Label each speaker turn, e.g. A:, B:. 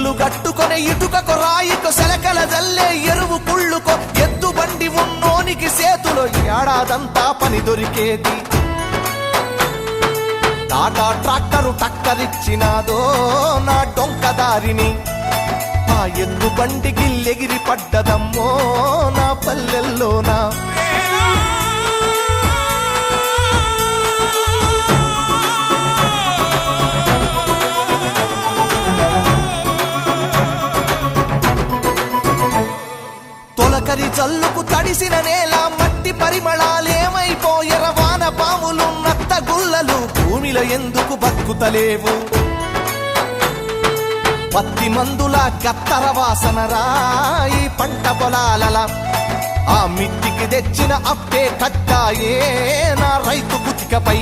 A: ఇల్లు గట్టుకొనే ఇటుకకు రాయికు సెలకల జల్లే ఎరువు కుళ్ళుకో ఎద్దు బండి ఉన్నోనికి సేతులో ఏడాదంతా పని దొరికేది టాటా ట్రాక్టరు టక్కరిచ్చినాదో నా డొంకదారిని ఆ ఎద్దు బండికి ఎగిరి పడ్డదమ్మో నా పల్లెల్లోనా తొలకరి జల్లుకు తడిసిన నేల మట్టి పరిమళాలేమైపోయర వాన పాములు నత్త గుల్లలు భూమిలో ఎందుకు బతుకుతలేవు పత్తి మందుల గత్తర వాసన రాయి పంట పొలాలల ఆ మిట్టికి తెచ్చిన అప్పే కట్టాయే నా రైతు బుతికపై